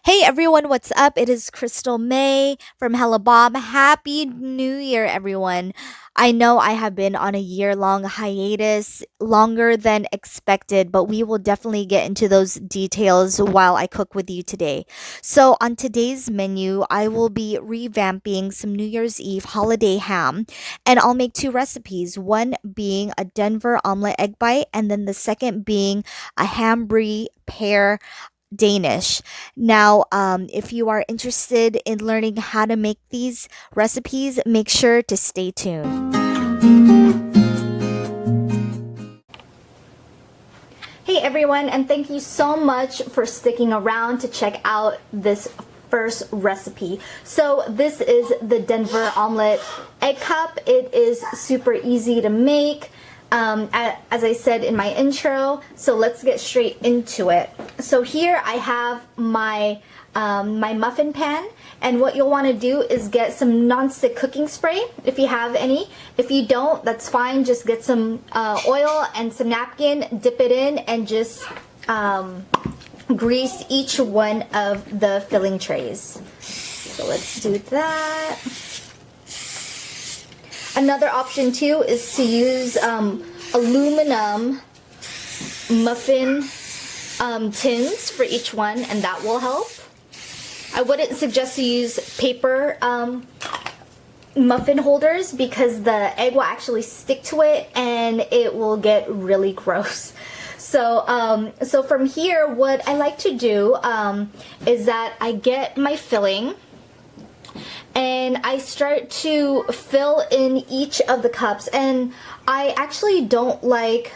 Hey everyone, what's up? It is Crystal May from HELLAxBOMB. Happy New Year, everyone. I know I have been on a year-long hiatus, longer than expected, but we will definitely get into those details while I cook with you today. So, on today's menu, I will be revamping some New Year's Eve holiday ham, and I'll make two recipes, one being a Denver omelet egg bite, and then the second being a ham brie pear Danish. Now, if you are interested in learning how to make these recipes, make sure to stay tuned. Hey everyone, and thank you so much for sticking around to check out this first recipe. So this is the Denver omelet egg cup. It is super easy to make. As I said in my intro, so let's get straight into it. So here I have my my muffin pan, and what you'll want to do is get some non-stick cooking spray if you have any. If you don't, that's fine. Just get some oil and some napkin, dip it in, and just grease each one of the filling trays. So let's do that. Another option too is to use aluminum muffin tins for each one, and that will help. I wouldn't suggest to use paper muffin holders because the egg will actually stick to it and it will get really gross. So, so from here, what I like to do is that I get my filling, and I start to fill in each of the cups, and I actually don't like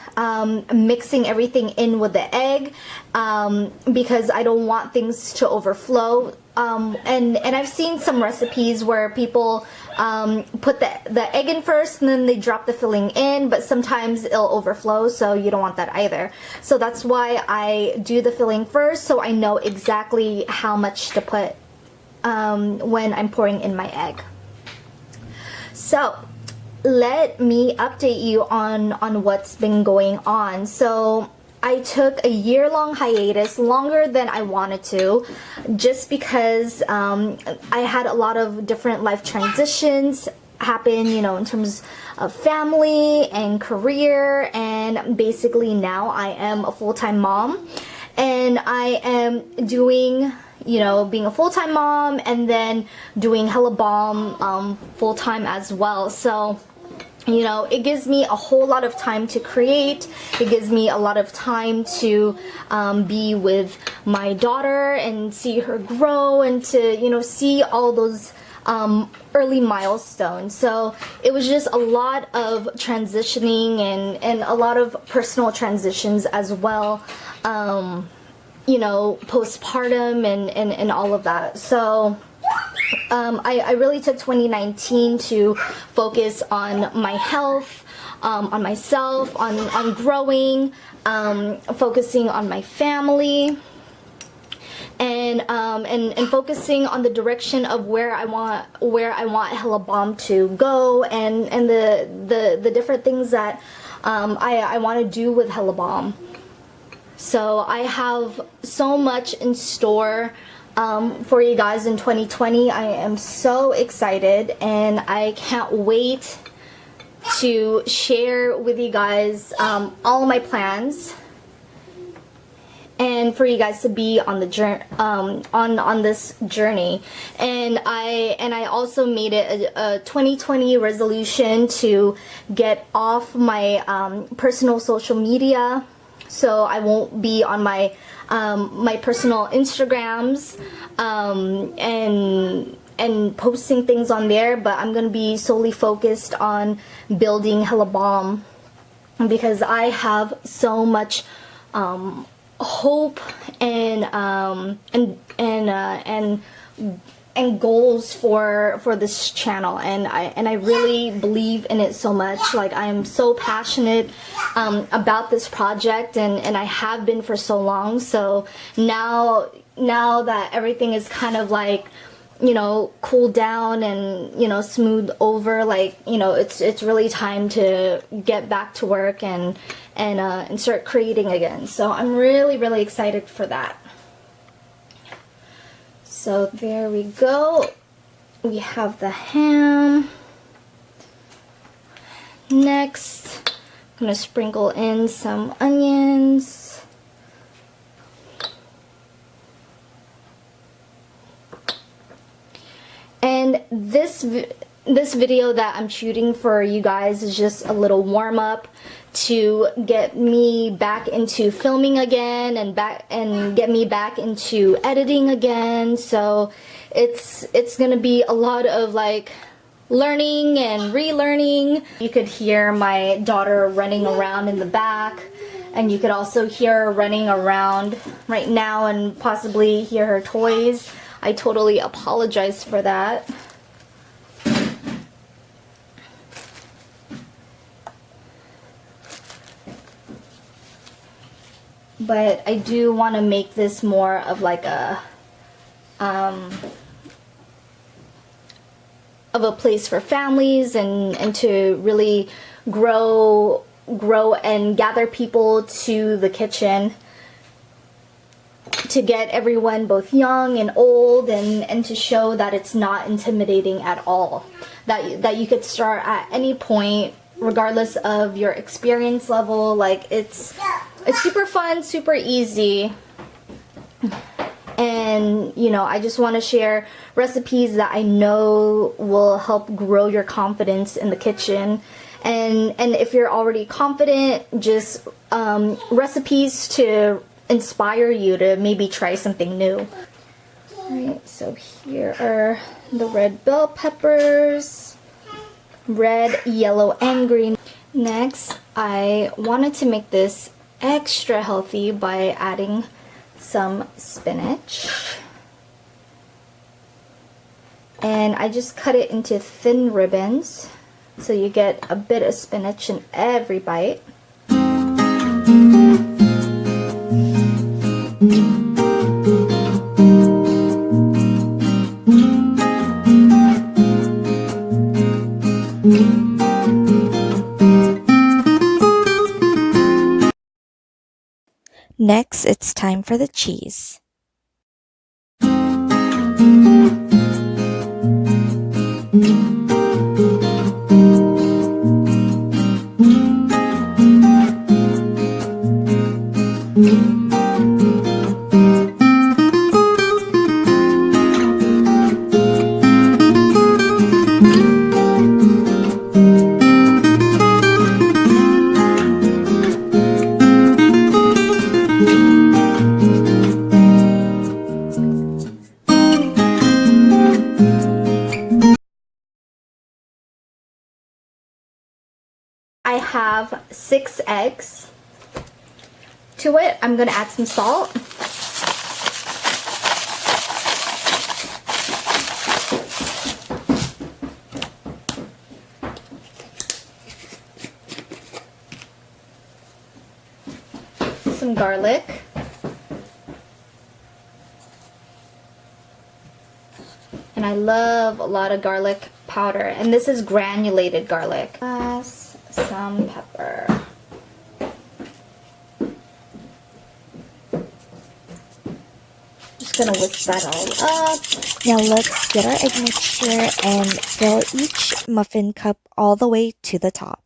mixing everything in with the egg because I don't want things to overflow. And I've seen some recipes where people put the egg in first and then they drop the filling in, but sometimes it'll overflow, so you don't want that either. So that's why I do the filling first, so I know exactly how much to put when I'm pouring in my egg. So let me update you on what's been going on. So I took a year-long hiatus, longer than I wanted to, just because I had a lot of different life transitions happen, you know, in terms of family and career, and basically now I am a full-time mom, and I am doing, you know, being a full-time mom and then doing HELLAxBOMB full-time as well. So, you know, it gives me a whole lot of time to create. It gives me a lot of time to be with my daughter and see her grow, and to, you know, see all those early milestones. So it was just a lot of transitioning and a lot of personal transitions as well. You know, postpartum and all of that. So I really took 2019 to focus on my health, on myself, on growing, focusing on my family, and focusing on the direction of where I want HELLAxBOMB to go, and the different things that I want to do with HELLAxBOMB. So I have so much in store for you guys in 2020. I am so excited, and I can't wait to share with you guys all my plans, and for you guys to be on the journey, on this journey. And I also made it a 2020 resolution to get off my personal social media. So I won't be on my my personal Instagrams and posting things on there, but I'm gonna be solely focused on building HELLAxBOMB, because I have so much hope and goals for this channel, and I really believe in it so much. Like, I am so passionate about this project, and I have been for so long. So now that everything is kind of like, you know, cooled down and, you know, smooth over, like, you know, it's really time to get back to work and start creating again. So I'm really excited for that. So there we go. We have the ham. Next, I'm gonna sprinkle in some onions. And this video that I'm shooting for you guys is just a little warm up to get me back into filming again and get me back into editing again. So it's gonna be a lot of like learning and relearning. You could hear my daughter running around in the back, and you could also hear her running around right now and possibly hear her toys. I totally apologize for that. But I do want to make this more of like a place for families and to really grow and gather people to the kitchen, to get everyone both young and old, and to show that it's not intimidating at all, that you could start at any point regardless of your experience level. Like it's super fun, super easy. And you know, I just want to share recipes that I know will help grow your confidence in the kitchen. And if you're already confident, just recipes to inspire you to maybe try something new. Alright, so here are the red bell peppers, red, yellow, and green. Next, I wanted to make this extra healthy by adding some spinach. And I just cut it into thin ribbons so you get a bit of spinach in every bite. Next, it's time for the cheese. I have 6 eggs. To it, I'm going to add some salt. Some garlic. And I love a lot of garlic powder. And this is granulated garlic. Some pepper. Just gonna whisk that all up. Now let's get our egg mixture and fill each muffin cup all the way to the top.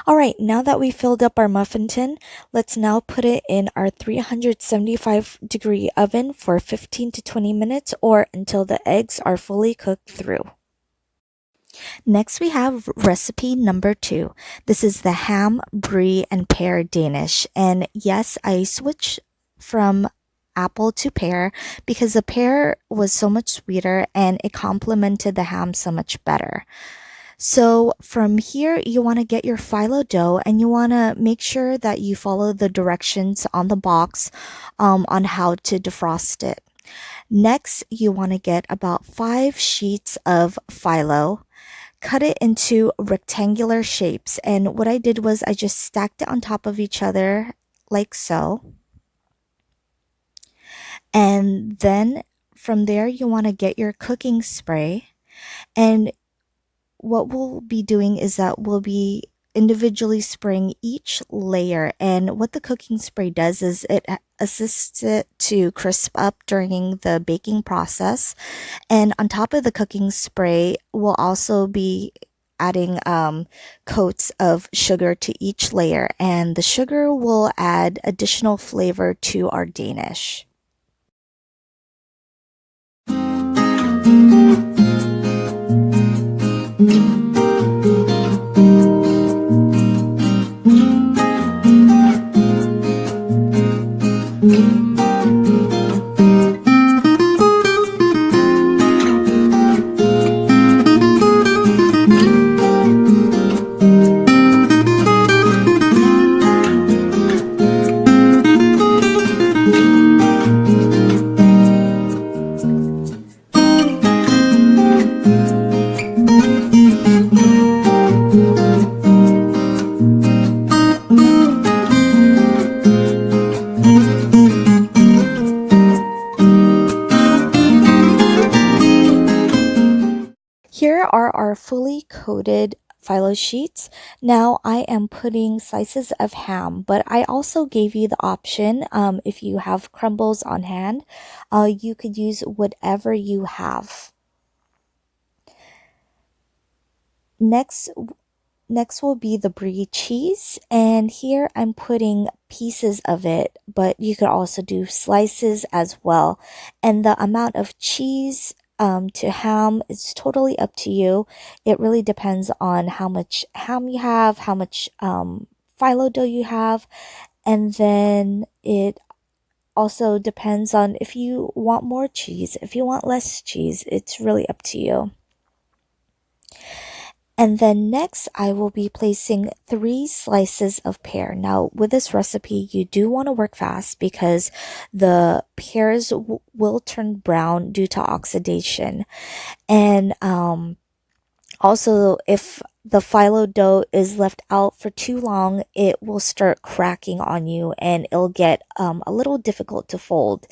Alright, now that we filled up our muffin tin, let's now put it in our 375-degree oven for 15 to 20 minutes or until the eggs are fully cooked through. Next, we have recipe number 2. This is the ham, brie, and pear Danish. And yes, I switched from apple to pear because the pear was so much sweeter and it complemented the ham so much better. So from here, you want to get your phyllo dough and you want to make sure that you follow the directions on the box on how to defrost it. Next, you want to get about 5 sheets of phyllo. Cut it into rectangular shapes, and what I did was I just stacked it on top of each other like so. And then from there you want to get your cooking spray, and what we'll be doing is that we'll be individually spraying each layer, and what the cooking spray does is it assists it to crisp up during the baking process. And on top of the cooking spray, we'll also be adding coats of sugar to each layer, and the sugar will add additional flavor to our Danish. Here are our fully coated phyllo sheets. Now I am putting slices of ham, but I also gave you the option, if you have crumbles on hand, you could use whatever you have. Next will be the Brie cheese, and here I'm putting pieces of it, but you could also do slices as well. And the amount of cheese to ham is totally up to you. It really depends on how much ham you have, how much phyllo dough you have, and then it also depends on if you want more cheese, if you want less cheese. It's really up to you. And then next, I will be placing 3 slices of pear. Now, with this recipe, you do want to work fast because the pears will turn brown due to oxidation. And also, if the phyllo dough is left out for too long, it will start cracking on you and it'll get a little difficult to fold.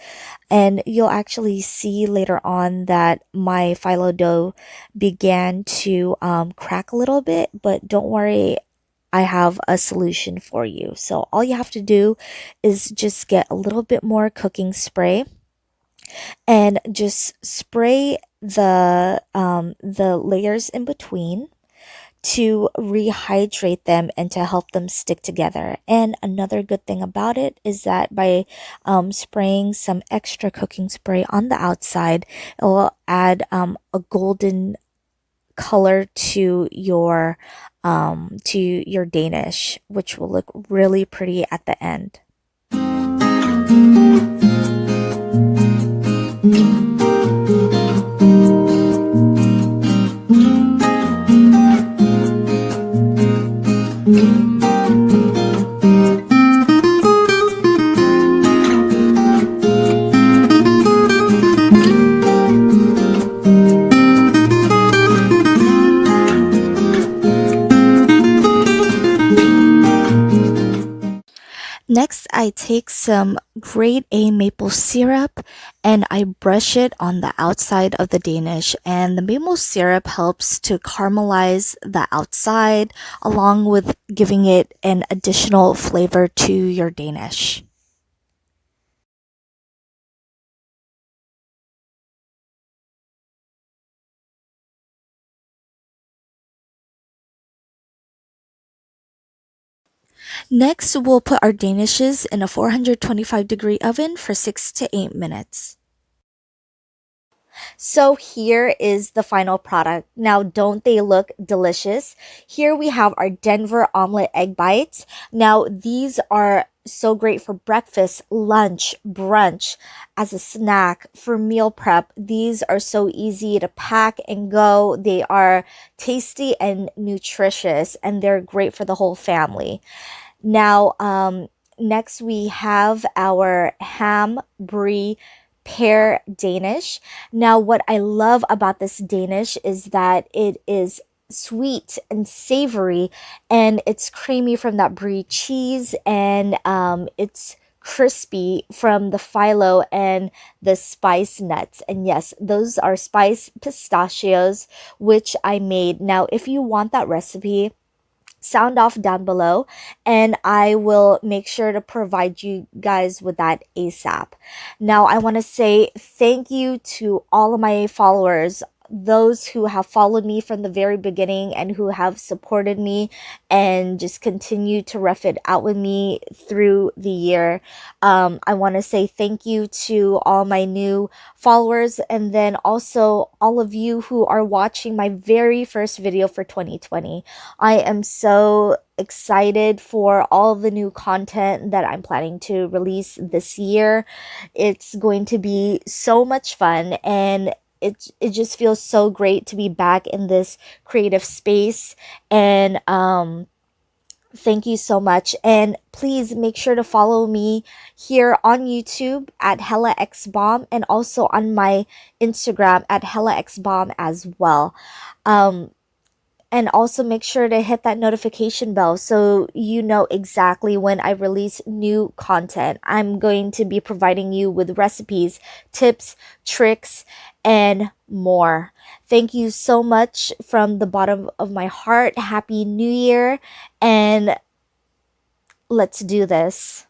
And you'll actually see later on that my phyllo dough began to crack a little bit, but don't worry, I have a solution for you. So all you have to do is just get a little bit more cooking spray and just spray the layers in between to rehydrate them and to help them stick together. And another good thing about it is that by spraying some extra cooking spray on the outside, it will add a golden color to your Danish, which will look really pretty at the end. Next, I take some grade A maple syrup and I brush it on the outside of the Danish. And the maple syrup helps to caramelize the outside along with giving it an additional flavor to your Danish. Next, we'll put our Danishes in a 425-degree oven for 6 to 8 minutes. So here is the final product. Now, don't they look delicious? Here we have our Denver omelet egg bites. Now, these are so great for breakfast, lunch, brunch, as a snack, for meal prep. These are so easy to pack and go. They are tasty and nutritious, and they're great for the whole family. Now, next we have our ham brie pear Danish. Now, what I love about this Danish is that it is sweet and savory, and it's creamy from that brie cheese, and it's crispy from the phyllo and the spice nuts. And yes, those are spice pistachios, which I made. Now, if you want that recipe, sound off down below and I will make sure to provide you guys with that ASAP. Now, I want to say thank you to all of my followers, those who have followed me from the very beginning and who have supported me and just continue to rough it out with me through the year. I want to say thank you to all my new followers, and then also all of you who are watching my very first video for 2020. I am so excited for all the new content that I'm planning to release this year. It's going to be so much fun, and it just feels so great to be back in this creative space. And thank you so much. And please make sure to follow me here on YouTube at HELLAxBOMB, and also on my Instagram at HELLAxBOMB as well. And also make sure to hit that notification bell so you know exactly when I release new content. I'm going to be providing you with recipes, tips, tricks, and more. Thank you so much from the bottom of my heart. Happy New Year, and let's do this.